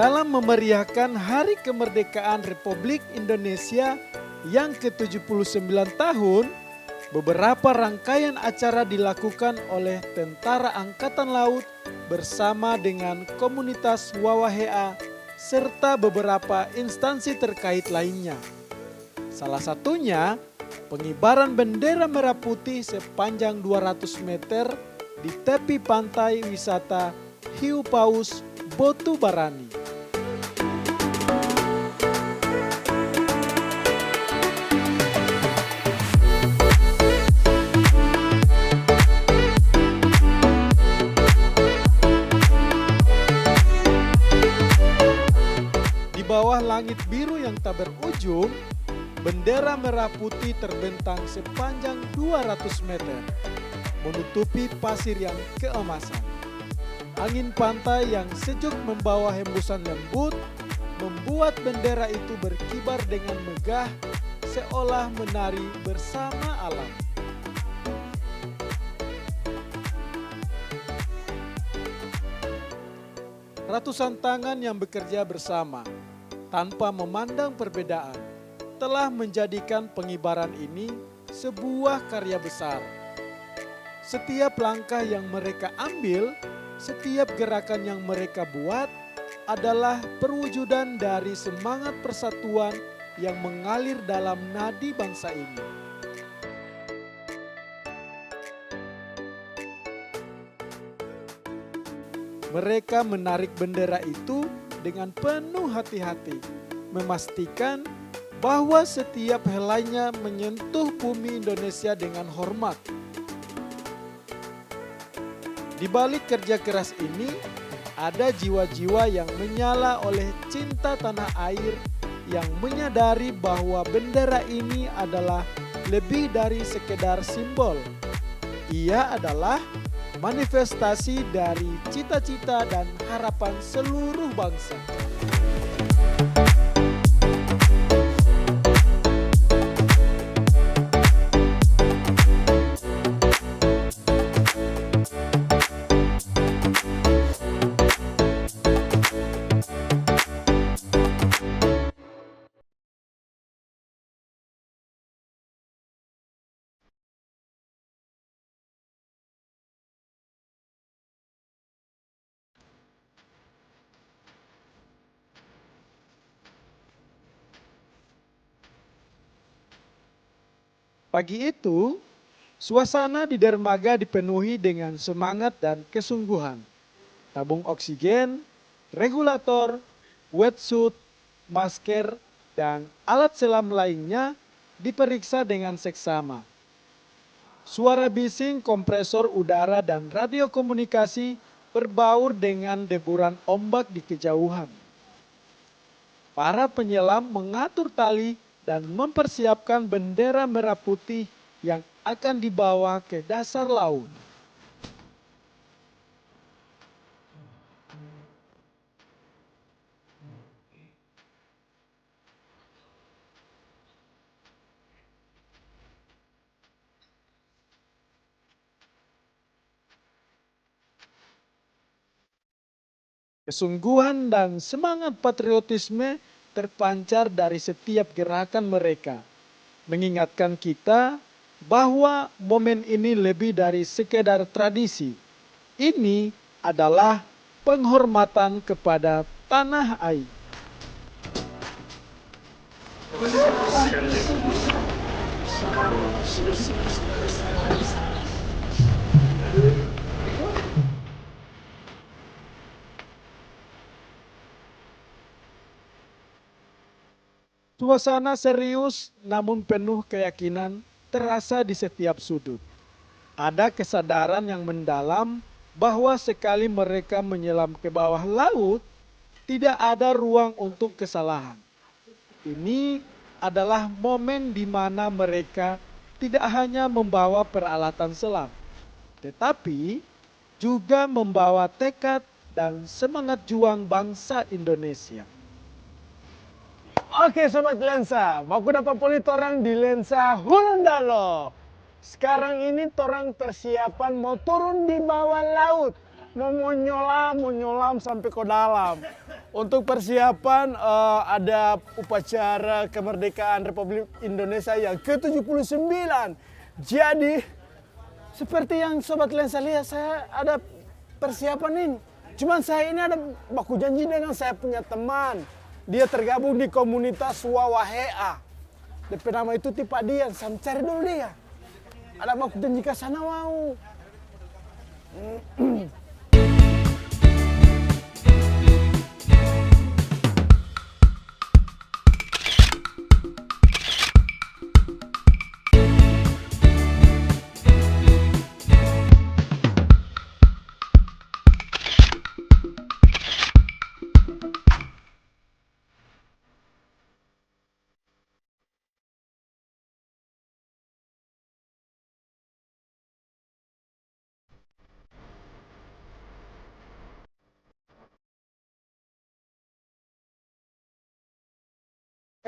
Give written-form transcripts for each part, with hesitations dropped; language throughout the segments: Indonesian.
Dalam memeriahkan Hari Kemerdekaan Republik Indonesia yang ke-79 tahun, beberapa rangkaian acara dilakukan oleh Tentara Angkatan Laut bersama dengan komunitas Wawahea serta beberapa instansi terkait lainnya. Salah satunya pengibaran bendera merah putih sepanjang 200 meter di tepi pantai wisata Hiu Paus, Botu Barani. Di bawah langit biru yang tak berujung, bendera merah putih terbentang sepanjang 200 meter, menutupi pasir yang keemasan. Angin pantai yang sejuk membawa hembusan lembut, membuat bendera itu berkibar dengan megah, seolah menari bersama alam. Ratusan tangan yang bekerja bersama, tanpa memandang perbedaan, telah menjadikan pengibaran ini sebuah karya besar. Setiap langkah yang mereka ambil, setiap gerakan yang mereka buat adalah perwujudan dari semangat persatuan yang mengalir dalam nadi bangsa ini. Mereka menarik bendera itu dengan penuh hati-hati, memastikan bahwa setiap helainya menyentuh bumi Indonesia dengan hormat. Di balik kerja keras ini, ada jiwa-jiwa yang menyala oleh cinta tanah air yang menyadari bahwa bendera ini adalah lebih dari sekedar simbol. Ia adalah manifestasi dari cita-cita dan harapan seluruh bangsa. Pagi itu, suasana di dermaga dipenuhi dengan semangat dan kesungguhan. Tabung oksigen, regulator, wetsuit, masker, dan alat selam lainnya diperiksa dengan seksama. Suara bising kompresor udara dan radio komunikasi berbaur dengan deburan ombak di kejauhan. Para penyelam mengatur tali dan mempersiapkan bendera merah putih yang akan dibawa ke dasar laut. Kesungguhan dan semangat patriotisme terpancar dari setiap gerakan mereka, mengingatkan kita bahwa momen ini lebih dari sekedar tradisi. Ini adalah penghormatan kepada tanah air. Suasana serius namun penuh keyakinan terasa di setiap sudut. Ada kesadaran yang mendalam bahwa sekali mereka menyelam ke bawah laut, tidak ada ruang untuk kesalahan. Ini adalah momen di mana mereka tidak hanya membawa peralatan selam, tetapi juga membawa tekad dan semangat juang bangsa Indonesia. Oke Sobat Lensa, baku dapat poli torang di Lensa Hulundalo. Sekarang ini torang persiapan mau turun di bawah laut. Mau nyolam sampai ke dalam. Untuk persiapan ada upacara kemerdekaan Republik Indonesia yang ke-79. Jadi seperti yang Sobat Lensa lihat, saya ada persiapan ini. Cuman saya ini ada baku janji dengan saya punya teman. Dia tergabung di komunitas Wawahea. DP nama itu Tipa Dian, saya cari dulu dia. Ada baku janji ke sana mau.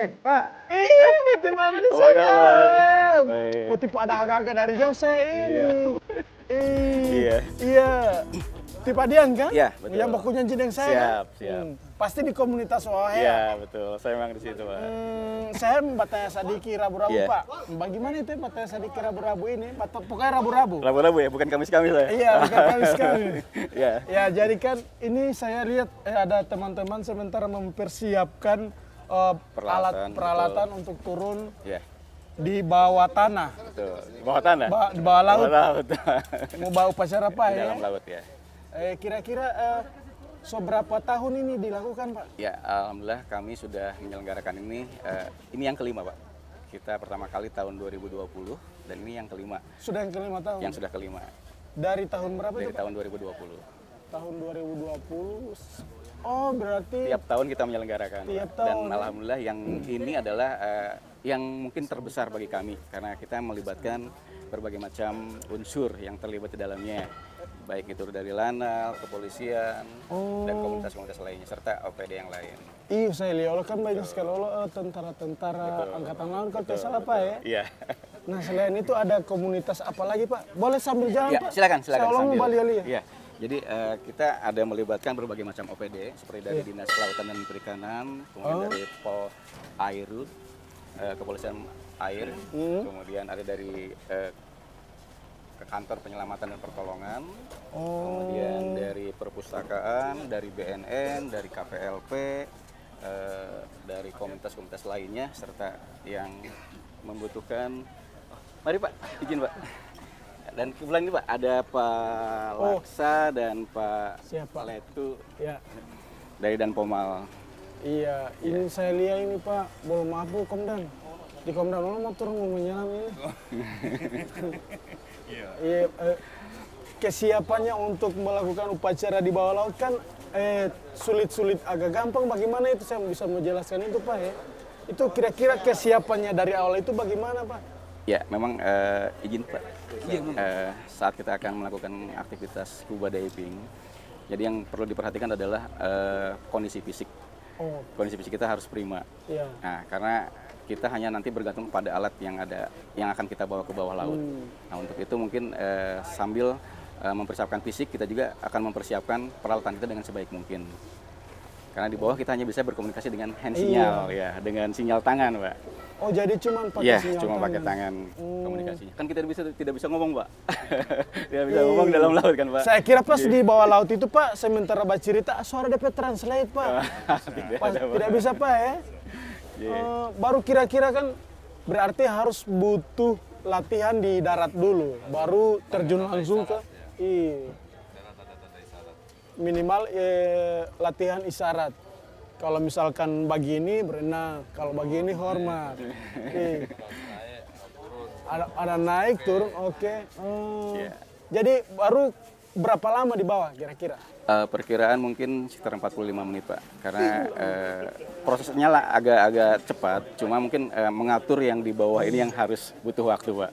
Pak, Terima kasih Oh, sayang. kawan. Baik. Kok tipe ada agak-agak dari jauh saya ini. Iya. Iya. Tipe Dian kan? Iya, betul. Yang baku janji dengan saya. Siap, kan? siap. Pasti di komunitas Wawahea. Iya, betul. Saya memang di situ, Pak. Saya bataya sadiki rabu-rabu Iya. Pak. Bagaimana itu bataya sadiki rabu-rabu ini? Pokoknya rabu-rabu. Rabu-rabu ya, bukan Kamis-Kamis saya. Iya, bukan kami sekali. Iya. Ya, jadi kan ini saya lihat ada teman-teman sementara mempersiapkan Peralatan, peralatan untuk turun Iya, di bawah tanah, betul. Di bawah tanah? di bawah laut. Bawah laut. Mau bawa upacara apa Di ya? dalam laut ya. Kira-kira seberapa tahun ini dilakukan Pak? Ya, alhamdulillah kami sudah menyelenggarakan ini. Ini yang kelima, Pak. Kita pertama kali tahun 2020 dan ini yang kelima. Sudah yang kelima tahun? Yang sudah kelima. Dari tahun berapa Dari itu Pak? tahun 2020. Tahun 2020. Oh, berarti Tiap tahun kita menyelenggarakan. Tiap Pak. Dan tahun. alhamdulillah yang ini adalah yang mungkin terbesar bagi kami karena kita melibatkan berbagai macam unsur yang terlibat di dalamnya. Baik itu dari Lanal, kepolisian, dan komunitas-komunitas lainnya serta OPD yang lain. Iya, saya lihat kan banyak sekali tentara-tentara angkatan laut kalau tidak salah Pak ya. Iya. Nah, selain itu ada komunitas apa lagi Pak? Boleh sambil jalan Ya, Pak? silakan. Saya ulang sambil. Bali lihat. Iya. Jadi kita ada melibatkan berbagai macam OPD seperti dari Dinas Kelautan dan Perikanan, kemudian dari Pol Airut, Kepolisian Air, kemudian ada dari ke kantor penyelamatan dan pertolongan, kemudian dari perpustakaan, dari BNN, dari KPLP, dari komunitas-komunitas lainnya serta yang membutuhkan. Mari Pak, izin Pak. Dan kebetulan ini Pak ada Pak Laksa dan Pak Siapa? Letu Ya. dari Dan Pomal. Iya, ini saya lihat ini Pak, belum mampu Komdan. Di Komdan mau turun mau menyelam ini. Iya. Kesiapannya untuk melakukan upacara di bawah laut kan sulit-sulit agak gampang. Bagaimana itu saya bisa menjelaskan itu Pak ya? Itu kira-kira kesiapannya dari awal itu bagaimana Pak? Ya, memang izin Pak. Saat kita akan melakukan aktivitas scuba diving, jadi yang perlu diperhatikan adalah kondisi fisik. Kondisi fisik kita harus prima. Iya. Nah, karena kita hanya nanti bergantung pada alat yang akan kita bawa ke bawah laut. Nah, untuk itu mungkin sambil mempersiapkan fisik, kita juga akan mempersiapkan peralatan kita dengan sebaik mungkin. Karena di bawah kita hanya bisa berkomunikasi dengan hand sinyal, ya, dengan sinyal tangan, Pak. Oh, jadi cuma pakai Iya, sinyal cuma tangan. pakai tangan komunikasinya. Kan kita tidak bisa ngomong, Pak. Tidak bisa ngomong dalam laut kan, Pak. Saya kira pas di bawah laut itu Pak, sementara baca cerita suara DP translate Pak. Tidak bisa Pak ya. Baru kira-kira kan berarti harus butuh latihan di darat dulu, baru terjun langsung ke minimal latihan isyarat. Kalau misalkan begini berenang, kalau begini hormat. Ada naik turun, oke. Jadi baru berapa lama di bawah kira-kira? Perkiraan mungkin sekitar 45 menit, Pak. Karena prosesnya lah agak cepat, cuma mungkin mengatur yang di bawah ini yang harus butuh waktu, Pak.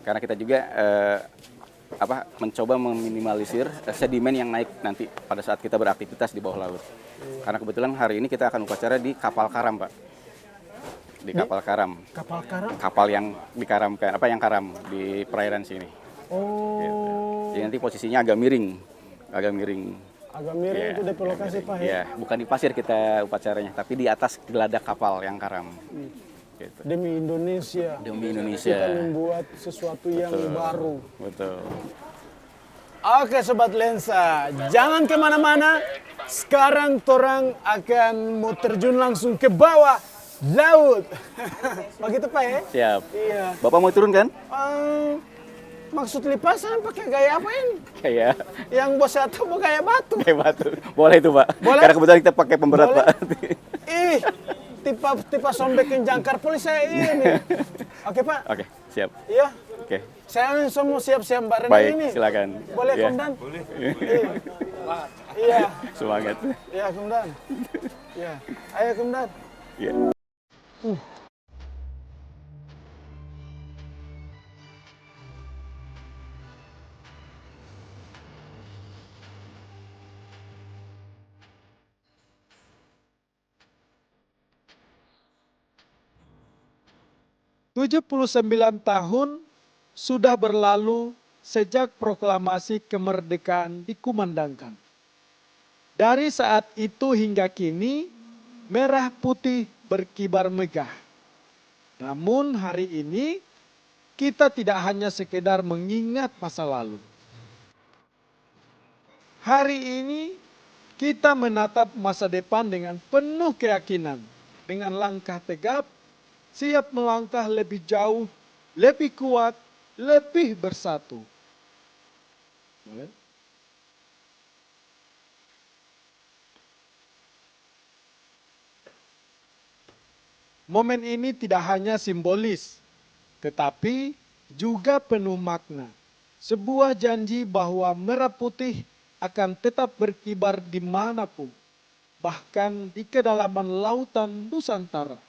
Karena kita juga mencoba meminimalisir sedimen yang naik nanti pada saat kita beraktivitas di bawah laut. Karena kebetulan hari ini kita akan upacara di kapal karam, Pak. Di kapal karam. Kapal karam? Kapal yang dikaramkan, yang karam di perairan sini. Oh. Jadi nanti posisinya agak miring. Agak miring Iya, itu DP lokasi miring. Pak ya. Iya, bukan di pasir kita upacaranya, tapi di atas geladak kapal yang karam. Gitu. Demi Indonesia. Demi Indonesia. Kita membuat sesuatu yang baru. Betul. Oke Sobat Lensa, jangan kemana-mana. Sekarang torang akan mau terjun langsung ke bawah laut. Begitu Pak ya? Siap. Iya. Bapak mau turun kan? Maksud lipasan pakai gaya apa ini? Kayak Yang bos atau mau gaya batu? kayak batu. Boleh itu, Pak. Boleh? Karena kebetulan kita pakai pemberat, Boleh? Pak. Ih, tipe sombekin jangkar polis saya ini. Oke Pak? Oke, siap. Iya. Oke. Saya semua siap-siap Mbak Rena Baik, ini. silakan. Boleh Iya. Komandan? Boleh. Iya. Semangat. Iya Komandan. Iya. Ayo Komandan. Iya. 79 tahun sudah berlalu sejak proklamasi kemerdekaan dikumandangkan. Dari saat itu hingga kini, merah putih berkibar megah. Namun hari ini, kita tidak hanya sekedar mengingat masa lalu. Hari ini, kita menatap masa depan dengan penuh keyakinan, dengan langkah tegap, siap melangkah lebih jauh, lebih kuat, lebih bersatu. Boleh? Momen ini tidak hanya simbolis, tetapi juga penuh makna. Sebuah janji bahwa merah putih akan tetap berkibar dimanapun, bahkan di kedalaman lautan Nusantara.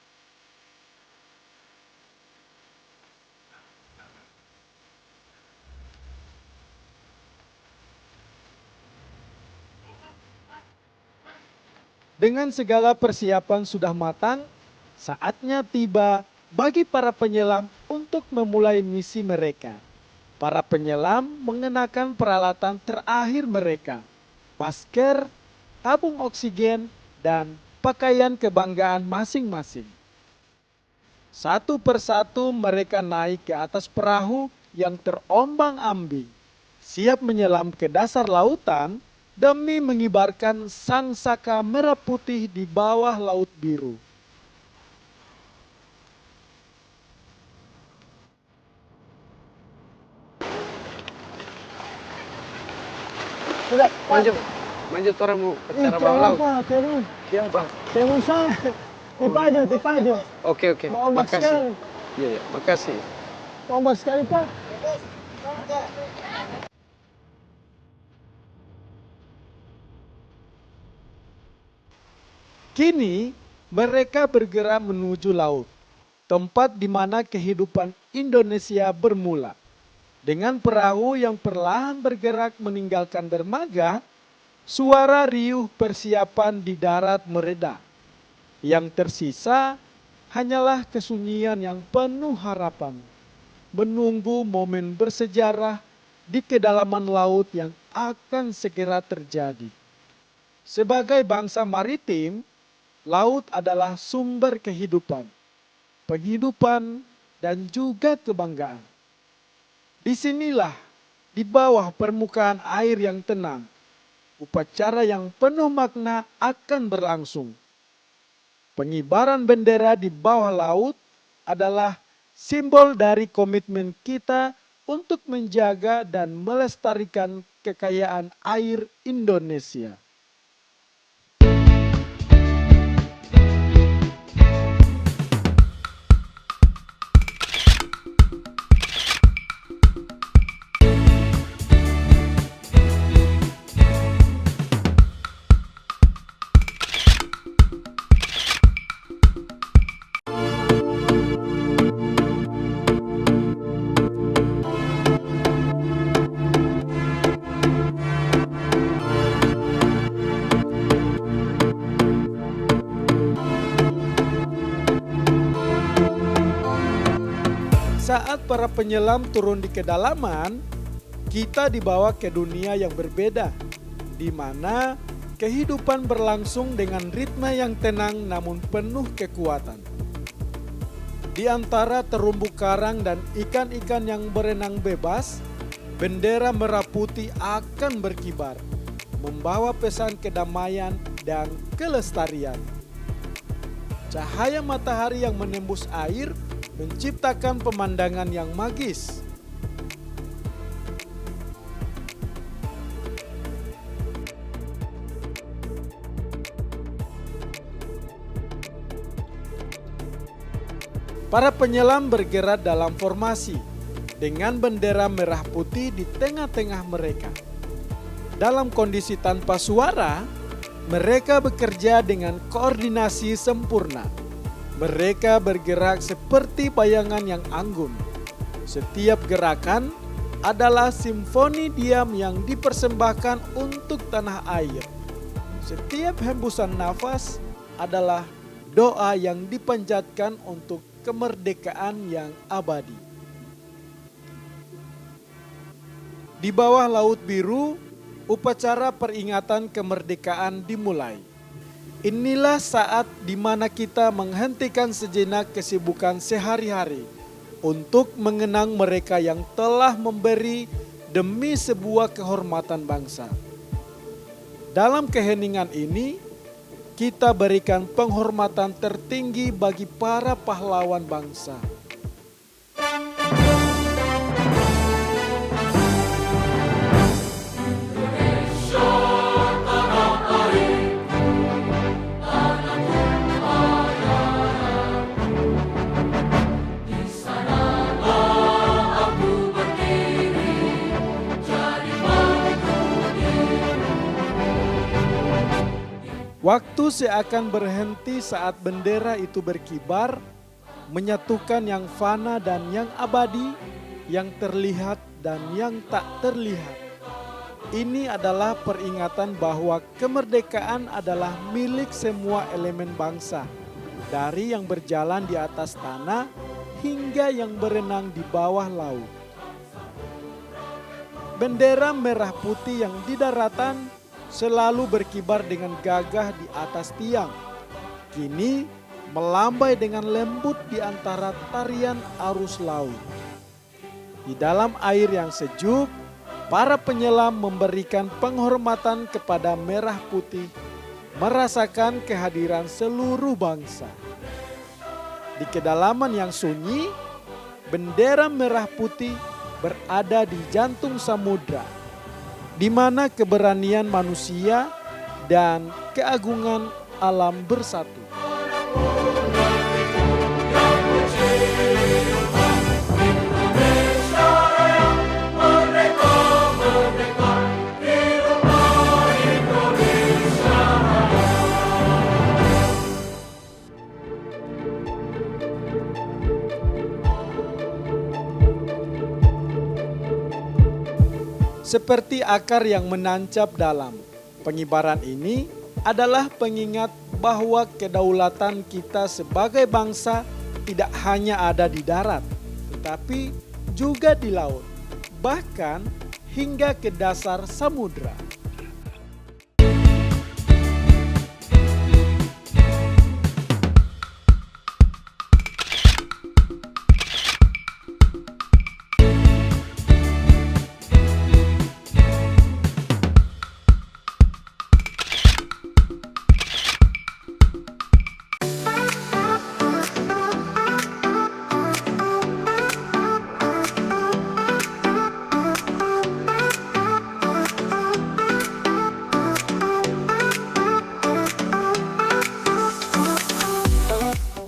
Dengan segala persiapan sudah matang, saatnya tiba bagi para penyelam untuk memulai misi mereka. Para penyelam mengenakan peralatan terakhir mereka, masker, tabung oksigen, dan pakaian kebanggaan masing-masing. Satu persatu mereka naik ke atas perahu yang terombang-ambing, siap menyelam ke dasar lautan demi mengibarkan sang saka merah putih di bawah laut biru. Sudah, Manjut orang mau acara bawah laut. Terus. Siapa? Terus tipe aja. Oke. Ombak Makasih. sekali. Iya, makasih. Ombak sekali Pak. Kini mereka bergerak menuju laut, tempat di mana kehidupan Indonesia bermula. Dengan perahu yang perlahan bergerak meninggalkan dermaga, suara riuh persiapan di darat mereda. Yang tersisa hanyalah kesunyian yang penuh harapan, menunggu momen bersejarah di kedalaman laut yang akan segera terjadi. Sebagai bangsa maritim, laut adalah sumber kehidupan, penghidupan, dan juga kebanggaan. Disinilah, di bawah permukaan air yang tenang, upacara yang penuh makna akan berlangsung. Pengibaran bendera di bawah laut adalah simbol dari komitmen kita untuk menjaga dan melestarikan kekayaan air Indonesia. Saat para penyelam turun di kedalaman, kita dibawa ke dunia yang berbeda. di mana kehidupan berlangsung dengan ritme yang tenang namun penuh kekuatan. Di antara terumbu karang dan ikan-ikan yang berenang bebas, bendera merah putih akan berkibar, membawa pesan kedamaian dan kelestarian. Cahaya matahari yang menembus air menciptakan pemandangan yang magis. Para penyelam bergerak dalam formasi dengan bendera merah putih di tengah-tengah mereka. Dalam kondisi tanpa suara, mereka bekerja dengan koordinasi sempurna. Mereka bergerak seperti bayangan yang anggun. Setiap gerakan adalah simfoni diam yang dipersembahkan untuk tanah air. Setiap hembusan nafas adalah doa yang dipanjatkan untuk kemerdekaan yang abadi. Di bawah laut biru, upacara peringatan kemerdekaan dimulai. Inilah saat di mana kita menghentikan sejenak kesibukan sehari-hari untuk mengenang mereka yang telah memberi demi sebuah kehormatan bangsa. Dalam keheningan ini, kita berikan penghormatan tertinggi bagi para pahlawan bangsa. Waktu seakan berhenti saat bendera itu berkibar, menyatukan yang fana dan yang abadi, yang terlihat dan yang tak terlihat. Ini adalah peringatan bahwa kemerdekaan adalah milik semua elemen bangsa, dari yang berjalan di atas tanah hingga yang berenang di bawah laut. Bendera merah putih yang di daratan selalu berkibar dengan gagah di atas tiang. Kini melambai dengan lembut di antara tarian arus laut. Di dalam air yang sejuk, para penyelam memberikan penghormatan kepada merah putih, merasakan kehadiran seluruh bangsa. Di kedalaman yang sunyi, bendera merah putih berada di jantung samudra, di mana keberanian manusia dan keagungan alam bersatu. Seperti akar yang menancap dalam pengibaran ini adalah pengingat bahwa kedaulatan kita sebagai bangsa tidak hanya ada di darat, tetapi juga di laut, bahkan hingga ke dasar samudra.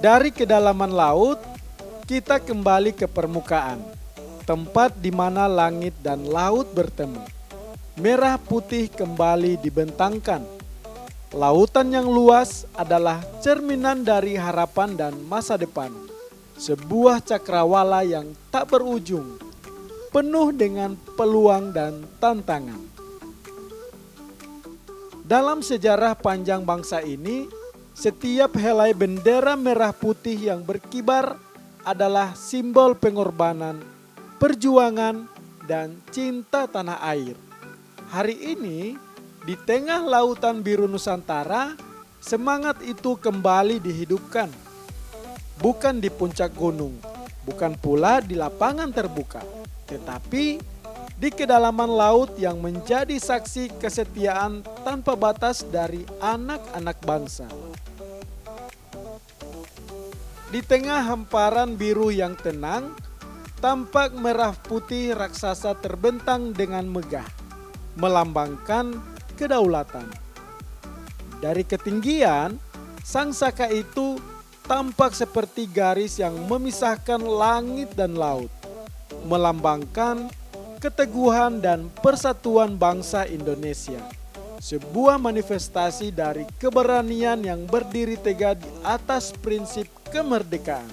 Dari kedalaman laut, kita kembali ke permukaan, tempat di mana langit dan laut bertemu. Merah putih kembali dibentangkan. Lautan yang luas adalah cerminan dari harapan dan masa depan. Sebuah cakrawala yang tak berujung, penuh dengan peluang dan tantangan. Dalam sejarah panjang bangsa ini, setiap helai bendera merah putih yang berkibar adalah simbol pengorbanan, perjuangan, dan cinta tanah air. Hari ini, Di tengah lautan biru Nusantara, semangat itu kembali dihidupkan. Bukan di puncak gunung, bukan pula di lapangan terbuka, tetapi di kedalaman laut yang menjadi saksi kesetiaan tanpa batas dari anak-anak bangsa. Di tengah hamparan biru yang tenang, tampak merah putih raksasa terbentang dengan megah, melambangkan kedaulatan. Dari ketinggian, sang saka itu tampak seperti garis yang memisahkan langit dan laut, melambangkan keteguhan dan persatuan bangsa Indonesia. Sebuah manifestasi dari keberanian yang berdiri tegak di atas prinsip kemerdekaan.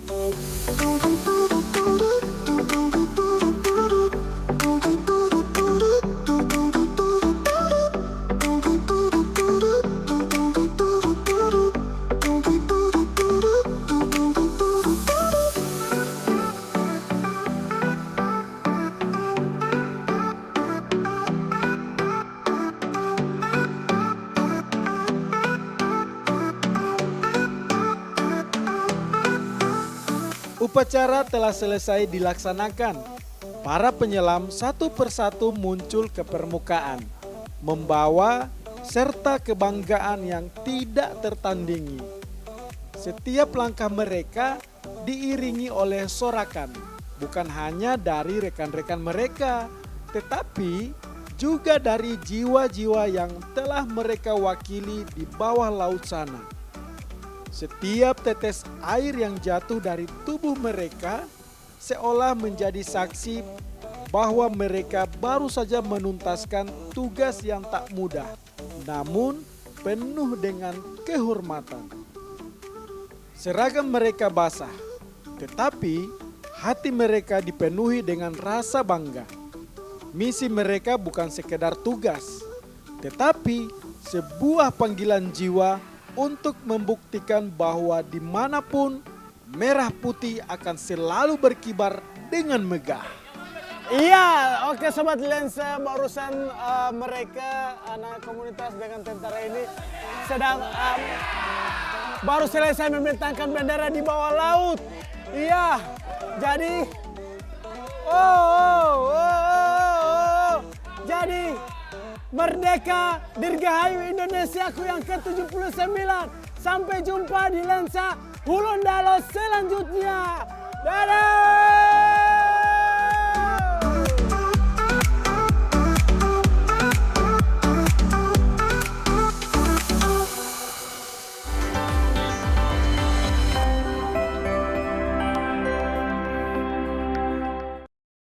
Upacara telah selesai dilaksanakan. Para penyelam satu persatu muncul ke permukaan, membawa serta kebanggaan yang tidak tertandingi. Setiap langkah mereka diiringi oleh sorakan, bukan hanya dari rekan-rekan mereka, tetapi juga dari jiwa-jiwa yang telah mereka wakili di bawah laut sana. Setiap tetes air yang jatuh dari tubuh mereka seolah menjadi saksi bahwa mereka baru saja menuntaskan tugas yang tak mudah, namun penuh dengan kehormatan. Seragam mereka basah, tetapi hati mereka dipenuhi dengan rasa bangga. Misi mereka bukan sekedar tugas, tetapi sebuah panggilan jiwa untuk membuktikan bahwa dimanapun merah putih akan selalu berkibar dengan megah. Iya, oke Sobat Lensa, barusan mereka anak komunitas dengan tentara ini sedang baru selesai membentangkan bendera di bawah laut. Iya, jadi jadi Merdeka Dirgahayu Indonesiaku yang ke-79. Sampai jumpa di lensa Hulun Dalos selanjutnya. Dadah!